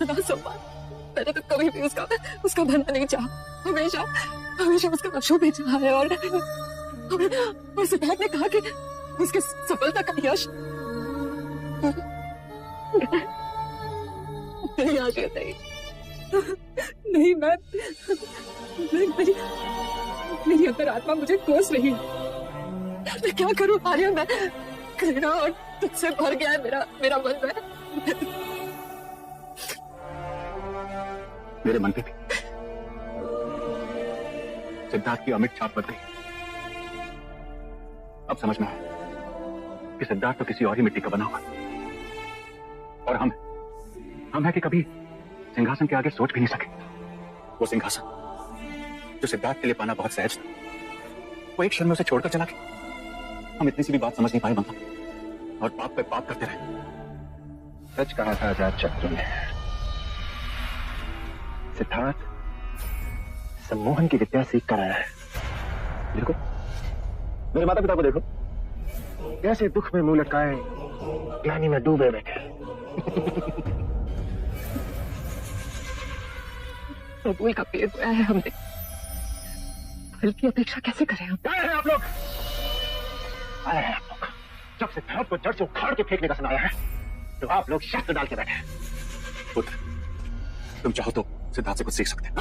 ना सम्मान, मैंने तो कभी भी उसका भला नहीं चाहा। हमेशा हमेशा उसका अशुभ ही चाहा है। और सिद्धार्थ ने कहा कि उसकी सफलता का यश नहीं आ गया। नहीं मैं मेरी अंतरात्मा मुझे कोस रही है। मैं क्या करूं आर्यन? मैं घृणा और तुझसे भर गया है मेरा मन में। मेरे मन पे भी सिद्धार्थ की अमिट छाप पड़ गई। अब समझ में आया कि सिद्धार्थ तो किसी और ही मिट्टी का बना हुआ, और हम है कि कभी सिंहासन के आगे सोच भी नहीं सके। वो सिंहासन जो सिद्धार्थ के लिए पाना बहुत सहज था, वो एक क्षण में उसे छोड़कर चला गया। हम इतनी सी भी बात समझ नहीं पाए बंदा, और पाप पे पाप करते रहे। सच कहा था अजातशत्रु ने। सिद्धार्थ सम्मोहन की विद्या सीख कर आया है। देखो, मेरे माता पिता को देखो, कैसे दुख में मुंह लटकाए ग्लानि में डूबे बैठे। प्रभु का पेड़ बोया है हमने, फल की अपेक्षा कैसे करें हम? आए हैं आप लोग, आए हैं आप लोग। जब सिद्धार्थ को जड़ से उखाड़ के फेंकने का समय आया है, तो आप लोग शस्त्र डाल के बैठे हैं। पुत्र, तुम चाहो तो सिद्धार्थ से कुछ सीख सकते हैं।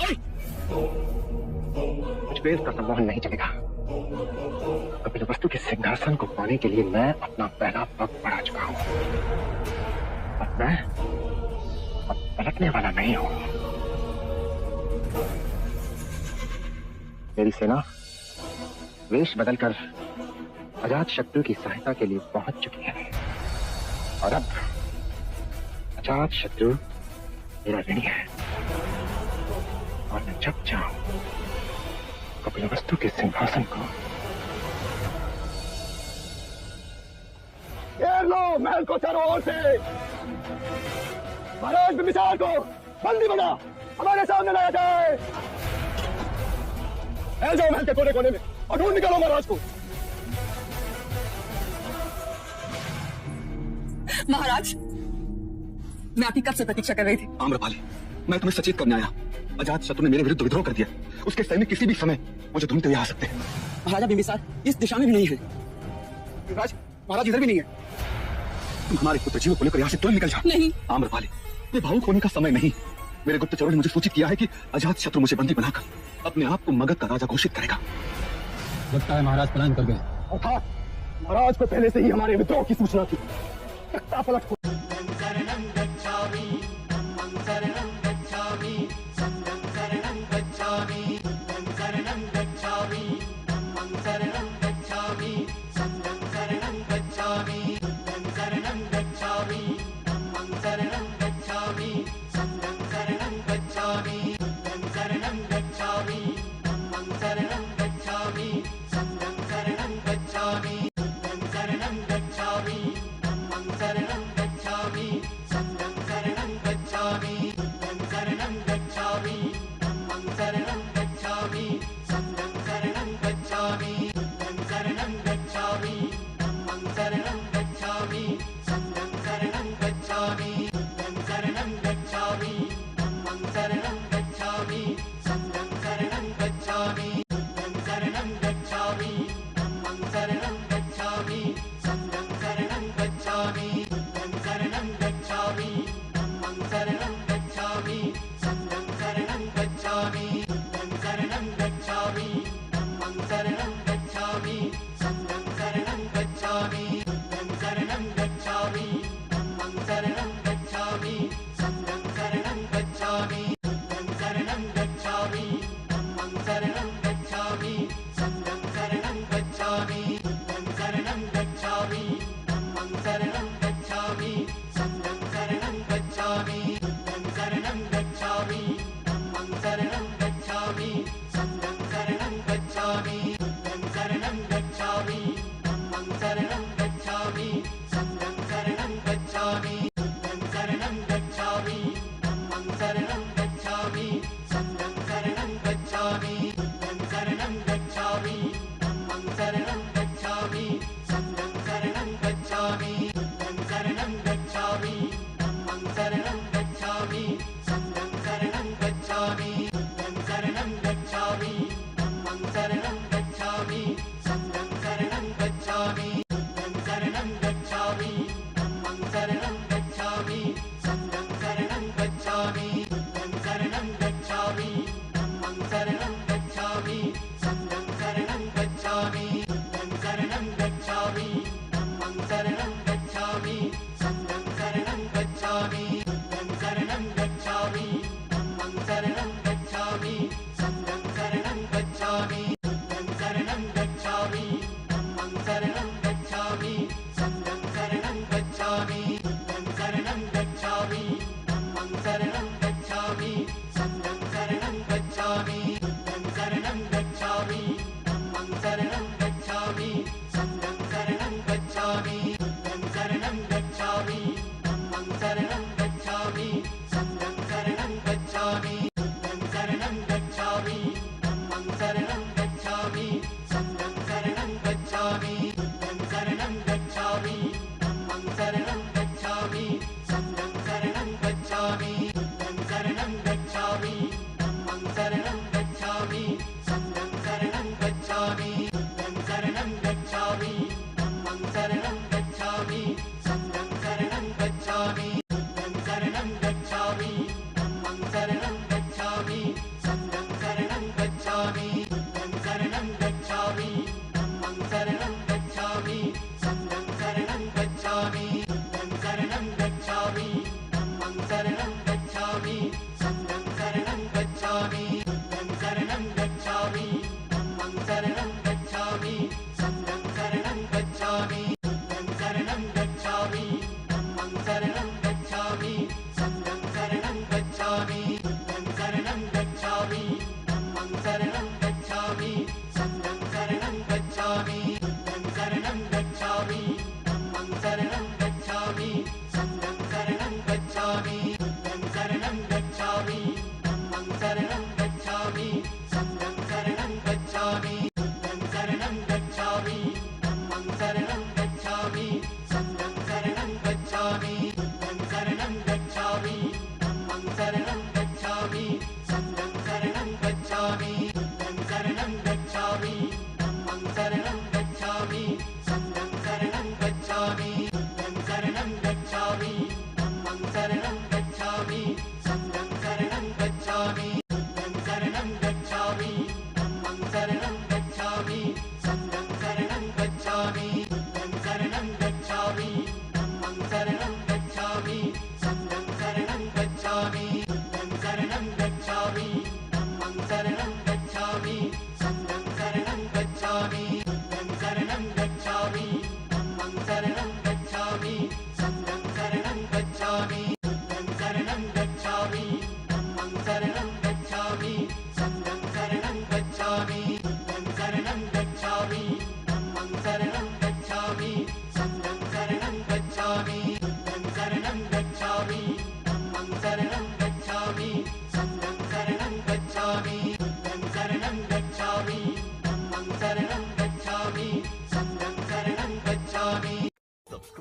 कुछ देर का सम्मोहन नहीं चलेगा। कपिलवस्तु के सिंहासन को पाने के लिए मैं अपना पहला पग बढ़ा चुका हूं, और मैं अब पलटने वाला नहीं हूं। मेरी सेना वेश बदलकर अजातशत्रु की सहायता के लिए पहुंच चुकी है, और अब अजातशत्रु मेरा ऋणी है, और मैं जब चाहूं कपिलवस्तु के सिंहासन को घेर लो, महल को चारों ओर से। महाराज बिंबिसार को बंदी बना हमारे सामने लाया जाए। फैल जाओ महल के कोने कोने में और ढूंढ निकालो महाराज को। महाराज, मैं आपकी कब से प्रतीक्षा कर रही थी। आम्रपाली, मैं तुम्हें सचेत करने आया। अजातशत्रु ने मेरे विरुद्ध विद्रोह कर दिया। उसके सैनिक किसी भी समय मुझे ढूंढते हुए आ सकते हैं। महाराजा बिंबिसार इस दिशा में भी नहीं है। महाराज इधर भी नहीं है। तुम हमारे पुत्र जीव को लेकर यहाँ से तुरंत निकल जाओ। नहीं आम्रपाली, ये भावुक होने का समय नहीं। मेरे गुप्तचरों ने मुझे सूचित किया है कि अजातशत्रु मुझे बंदी बनाकर अपने आप को मगध का राजा घोषित करेगा। लगता है महाराज पलायन कर गए। अर्थात महाराज को पहले से ही हमारे विद्रोह की सूचना थी। तख्ता पलट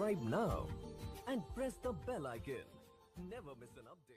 subscribe now and press the bell icon. Never miss an update.